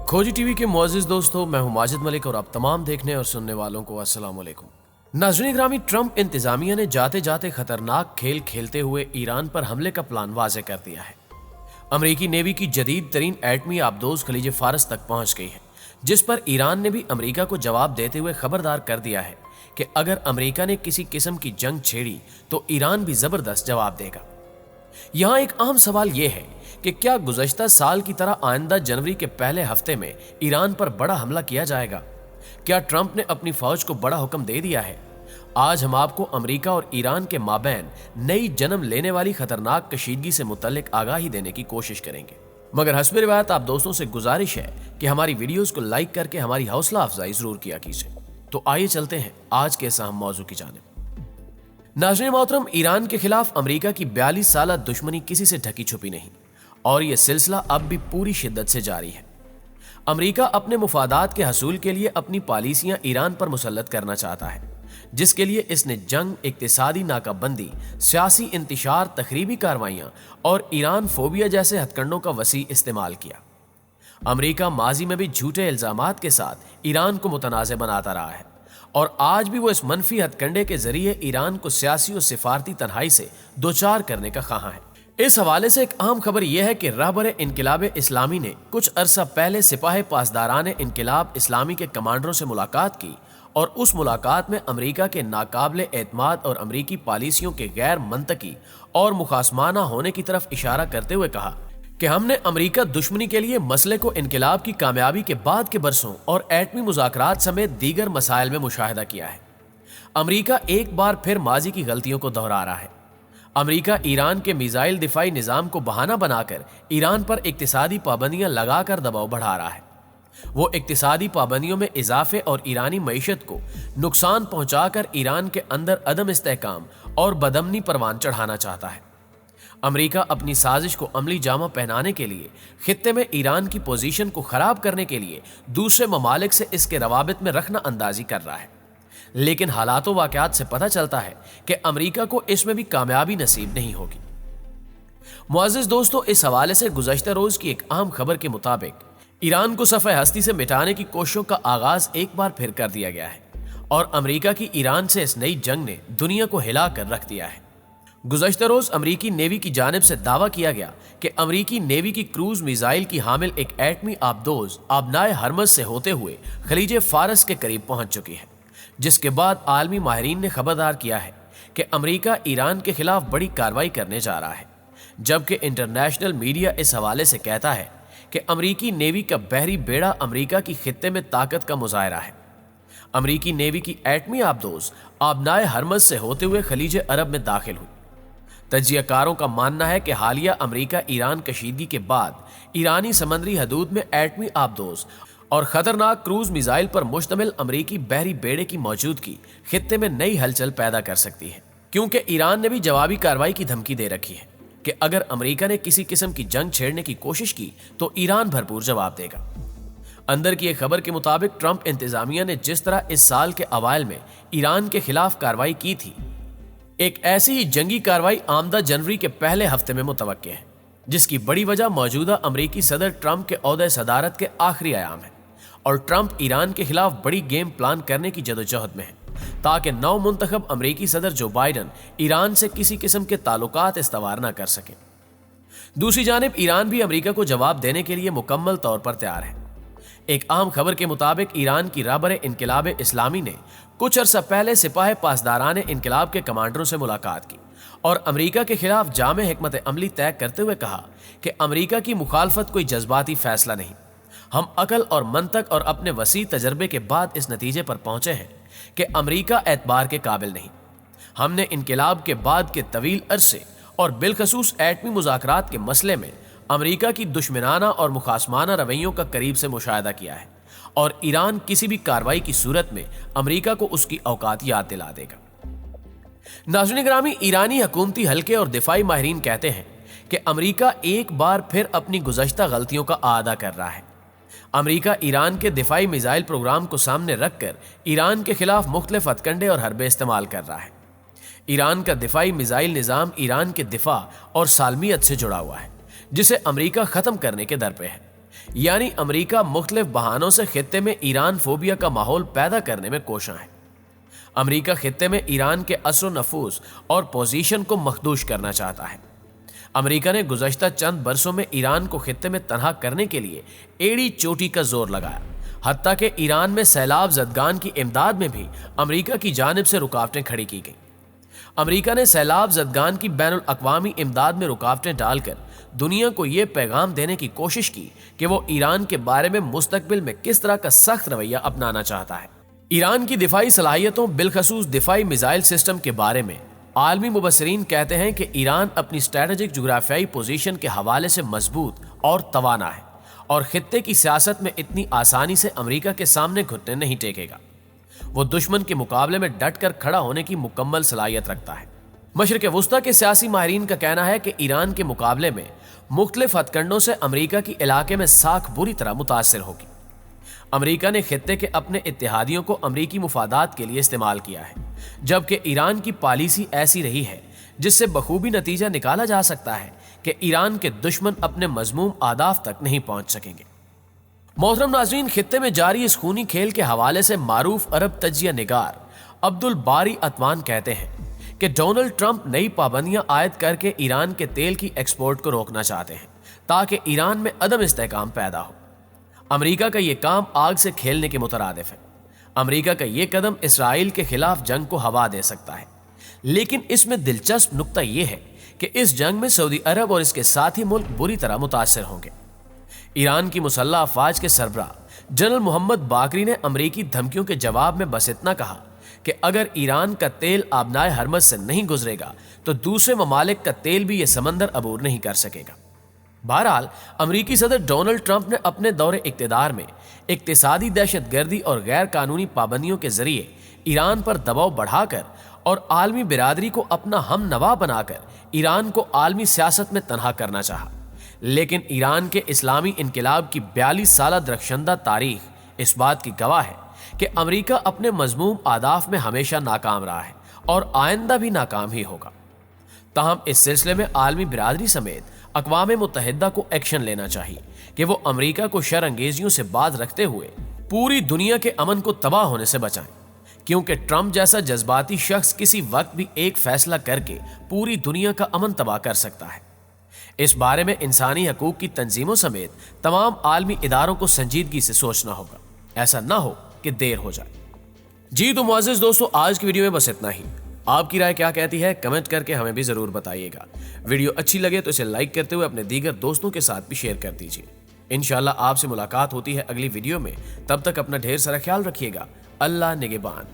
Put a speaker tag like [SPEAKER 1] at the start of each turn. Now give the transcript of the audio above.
[SPEAKER 1] खोजी टीवी के मुअज़्ज़िज़ दोस्तों, मैं हूं माजिद मलिक और आप तमाम देखने और सुनने वालों को अस्सलाम वालेकुम। नाज़रीन ग्रामी, ट्रंप इंतजामिया ने जाते जाते खतरनाक खेल खेलते हुए ईरान पर हमले का प्लान वाज़े कर दिया है। अमरीकी नेवी की जदीद तरीन एटमी आबदोज खलीज फारस तक पहुंच गई है, जिस पर ईरान ने भी अमरीका को जवाब देते हुए खबरदार कर दिया है कि अगर अमरीका ने किसी किस्म की जंग छेड़ी तो ईरान भी जबरदस्त जवाब देगा। यहाँ एक अहम सवाल यह है कि क्या गुज़श्ता साल की तरह आइंदा जनवरी के पहले हफ्ते में ईरान पर बड़ा हमला किया जाएगा? क्या ट्रंप ने अपनी फौज को बड़ा हुक्म दे दिया है? आज हम आपको अमेरिका और ईरान के माबैन नई जन्म लेने वाली खतरनाक कशीदगी से मुतल्लिक आगाही देने की कोशिश करेंगे, मगर हस्बे रिवायत आप दोस्तों से गुजारिश है कि हमारी वीडियोस को लाइक करके हमारी हौसला अफजाई जरूर किया कीजिए। तो आइए चलते हैं आज के इस अहम मौजू की जानिब। नाज़रीन मोहतरम, ईरान के खिलाफ अमेरिका की 42 साल दुश्मनी किसी से ढकी छुपी नहीं और यह सिलसिला अब भी पूरी शिद्दत से जारी है। अमेरिका अपने मुफादात के हसूल के लिए अपनी पॉलिसियां ईरान पर मुसल्लत करना चाहता है, जिसके लिए इसने जंग, इक्तिसादी नाकाबंदी, सियासी इंतशार, तखरीबी कार्रवाइयां और ईरान फोबिया जैसे हथकंडों का वसी इस्तेमाल किया। अमेरिका माजी में भी झूठे इल्जामात के साथ ईरान को मुतनाज़ बनाता रहा है और आज भी वो इस मनफी हथकंडे के जरिए ईरान को सियासी और सिफारती तन्हाई से दोचार करने का ख्वाहां है। इस हवाले से एक अहम खबर यह है कि रहबरे इनकिलाब इस्लामी ने कुछ अरसा पहले सिपाही पासदारान इनकिलाब इस्लामी के कमांडरों से मुलाकात की और उस मुलाकात में अमेरिका के नाकाबिले एतमाद और अमेरिकी पॉलिसियों के गैर मंतकी और मुखासमाना होने की तरफ इशारा करते हुए कहा कि हमने अमेरिका दुश्मनी के लिए मसले को इनकिलाब की कामयाबी के बाद के बरसों और एटमी मुज़ाकरात समेत दीगर मसाइल में मुशाहिदा किया है। अमेरिका एक बार फिर माजी की गलतियों को दोहरा रहा है। अमेरिका ईरान के मिसाइल दिफाई निज़ाम को बहाना बनाकर ईरान पर इक्तिसादी पाबंदियां लगाकर दबाव बढ़ा रहा है। वो इक्तिसादी पाबंदियों में इजाफे और ईरानी मईशत को नुकसान पहुंचाकर ईरान के अंदर अदम इस्तेहकाम और बदमनी परवान चढ़ाना चाहता है। अमेरिका अपनी साजिश को अमली जामा पहनाने के लिए खित्ते में ईरान की पोजीशन को खराब करने के लिए दूसरे ममालिक से इसके रवाबित में रखना अंदाजी कर रहा है, लेकिन हालातों वाक़यात से पता चलता है कि अमेरिका को इसमें भी कामयाबी नसीब नहीं होगी। मुअज़्ज़िज़ दोस्तों, इस हवाले से गुज़श्ता रोज की एक अहम खबर के मुताबिक ईरान को सफ़े हस्ती से मिटाने की कोशिशों का आगाज एक बार फिर कर दिया गया है और अमेरिका की ईरान से इस नई जंग ने दुनिया को हिला कर रख दिया है। गुज़श्ता रोज अमेरिकी नेवी की जानिब से दावा किया गया कि अमेरिकी नेवी की क्रूज मिसाइल की हामिल एक एटमी आबदोज आबनाए हरमज से होते हुए खलीज फारस के करीब पहुंच चुकी है, जिसके बाद आलमी माहिरीन ने खबरदार किया है कि अमेरिका ईरान के खिलाफ बड़ी कार्रवाई करने जा रहा है, जबकि इंटरनेशनल मीडिया इस हवाले से कहता है कि अमेरिकी नेवी का बहरी बेड़ा अमेरिका की खित्ते में ताकत का मुजाहरा है। अमेरिकी नेवी की एटमी आबदोज आबनाए हरमज से होते हुए खलीज अरब में दाखिल हुई। तज्जियाकारों का मानना है कि हालिया अमेरिका ईरान कशीदगी के बाद ईरानी समंदरी हदूद में एटमी आबदोज और खतरनाक क्रूज मिसाइल पर मुश्तमिल अमेरिकी बहरी बेड़े की मौजूदगी खित्ते में नई हलचल पैदा कर सकती है, क्योंकि ईरान ने भी जवाबी कार्रवाई की धमकी दे रखी है कि अगर अमेरिका ने किसी किस्म की जंग छेड़ने की कोशिश की तो ईरान भरपूर जवाब देगा। अंदर की एक खबर के मुताबिक ट्रंप इंतजामिया ने जिस तरह इस साल के अवाइल में ईरान के खिलाफ कार्रवाई की थी, एक ऐसी ही जंगी कार्रवाई आमदा जनवरी के पहले हफ्ते में मुतवक्के है, जिसकी बड़ी वजह मौजूदा अमेरिकी सदर ट्रंप के ओहदे सदारत के आखिरी आयाम है और ट्रंप ईरान के खिलाफ बड़ी गेम प्लान करने की जदोजहद में है ताकि नौ मुंतखब अमेरिकी सदर जो बाइडन ईरान से किसी किस्म के ताल्लुकात इस्तवार न कर सके। दूसरी जानिब ईरान भी अमेरिका को जवाब देने के लिए मुकम्मल तौर पर तैयार है। एक अहम खबर के मुताबिक ईरान की रहबरे इनकिलाब इस्लामी ने कुछ अरसा पहले सिपाही पासदारान इनकिलाब के कमांडरों से मुलाकात की और अमेरिका के खिलाफ जामे हिकमत अमली तय करते हुए कहा कि अमेरिका की मुखालफत कोई जज्बाती फैसला नहीं, हम अकल और मंतक और अपने वसी तजर्बे के बाद इस नतीजे पर पहुंचे हैं कि अमेरिका एतबार के काबिल नहीं। हमने इनकिलाब के बाद के तवील अरसे और बिलखसूस एटमी मुज़ाकरात के मसले में अमेरिका की दुश्मनाना और मुखासमाना रवैयों का करीब से मुशाहिदा किया है और ईरान किसी भी कार्रवाई की सूरत में अमेरिका को उसकी औकात याद दिला देगा। नाज़रीन ग्रामी, ईरानी हुकूमती हल्के और दिफाई माहिरीन कहते हैं कि अमेरिका एक बार फिर अपनी गुज़श्ता गलतियों का आदा कर रहा है। अमेरिका ईरान के दिफाई मिसाइल प्रोग्राम को सामने रखकर ईरान के खिलाफ मुख्तलिफ हथकंडे और हरबे इस्तेमाल कर रहा है। ईरान का दिफाई मिसाइल निज़ाम ईरान के दिफा और सालमियत से जुड़ा हुआ है, जिसे अमेरिका ख़त्म करने के दर पे है। यानी अमेरिका मुख्तलिफ बहानों से खित्ते में ईरान फोबिया का माहौल पैदा करने में कोशां है। अमेरिका खित्ते में ईरान के असर नफूस और पोजीशन को मखदूश करना चाहता है। अमेरिका ने गुज़श्ता चंद बरसों में ईरान को खित्ते में तनहा करने के लिए एड़ी चोटी का जोर लगाया। हत्ता कि ईरान में सैलाब ज़दगान की इमदाद में भी अमेरिका की जानिब से रुकावटें खड़ी की गईं। अमेरिका ने सैलाब ज़दगान की बैनुल अक़वामी इमदाद में रुकावटें डालकर दुनिया को ये पैगाम देने की कोशिश की कि वो ईरान के बारे में मुस्तकबिल में किस तरह का सख्त रवैया अपनाना चाहता है। ईरान की दिफाई सलाहियतों बिलखसूस दिफाई मिसाइल सिस्टम के बारे में आलमी मुबस्सरीन कहते हैं कि ईरान अपनी स्ट्रेटेजिक जोग्राफियाई पोजीशन के हवाले से मजबूत और तवाना है और खित्ते की सियासत में इतनी आसानी से अमेरिका के सामने घुटने नहीं टेकेगा। वो दुश्मन के मुकाबले में डट कर खड़ा होने की मुकम्मल सलाहियत रखता है। मशरिक़ वुस्ता के सियासी माहिरीन का कहना है कि ईरान के मुकाबले में मुख्तलिफ हथकंडों से अमेरिका की इलाके में साख बुरी तरह मुतासिर होगी। अमेरिका ने खित्ते के अपने इत्तेहादियों को अमेरिकी मुफादात के लिए इस्तेमाल किया है, जबकि ईरान की पॉलिसी ऐसी रही है जिससे बखूबी नतीजा निकाला जा सकता है कि ईरान के दुश्मन अपने मजमूम आदाफ तक नहीं पहुंच सकेंगे। मोहतरम नाज़रीन, खित्ते में जारी इस खूनी खेल के हवाले से मारूफ अरब तज्जिया निगार अब्दुल बारी अतवान कहते हैं कि डोनाल्ड ट्रंप नई पाबंदियां आयद करके ईरान के तेल की एक्सपोर्ट को रोकना चाहते हैं ताकि ईरान में अदम इस्तेहकाम पैदा हो। अमेरिका का ये काम आग से खेलने के मुतरादिफ है। अमेरिका का ये कदम इसराइल के खिलाफ जंग को हवा दे सकता है, लेकिन इसमें दिलचस्प नुक्ता यह है कि इस जंग में सऊदी अरब और इसके साथी मुल्क बुरी तरह मुतासिर होंगे। ईरान की मुसल्लह अफवाज के सरबराह जनरल मोहम्मद बाकरी ने अमेरिकी धमकियों के जवाब में बस इतना कहा कि अगर ईरान का तेल आबनाए हरमज से नहीं गुजरेगा तो दूसरे ममालिक का तेल भी ये समंदर अबूर नहीं कर सकेगा। बहरहाल, अमेरिकी सदर डोनाल्ड ट्रंप ने अपने दौरे इक्तदार में इक्तिसादी दहशतगर्दी और गैर कानूनी पाबंदियों के जरिए ईरान पर दबाव बढ़ाकर और आलमी बिरादरी को अपना हम नवा बनाकर ईरान को आलमी सियासत में तनहा करना चाहा। लेकिन ईरान के इस्लामी इनकलाब की 42 साला दरख्शंदा तारीख इस बात की गवाह है कि अमेरिका अपने मजमूम आदाफ में हमेशा नाकाम रहा है और आइंदा भी नाकाम ही होगा। ताहम इस सिलसिले में आलमी बिरादरी समेत अक़वाम मुत्तहिदा को एक्शन लेना चाहिए कि वो अमेरिका को शर अंगेजियों से बाज रखते हुए पूरी दुनिया के अमन को तबाह होने से बचाएं, क्योंकि ट्रंप जैसा जज्बाती शख्स किसी वक्त भी एक फैसला करके पूरी दुनिया का अमन तबाह कर सकता है। इस बारे में इंसानी हकूक की तंजीमों समेत तमाम आलमी इदारों को संजीदगी से सोचना होगा, ऐसा ना हो कि देर हो जाए। जी तो मुअज़्ज़िज़ दोस्तों, आज की वीडियो में बस इतना ही। आपकी राय क्या कहती है कमेंट करके हमें भी जरूर बताइएगा। वीडियो अच्छी लगे तो इसे लाइक करते हुए अपने दीगर दोस्तों के साथ भी शेयर कर दीजिए। इंशाल्लाह आपसे मुलाकात होती है अगली वीडियो में। तब तक अपना ढेर सारा ख्याल रखिएगा। अल्लाह निगहबान।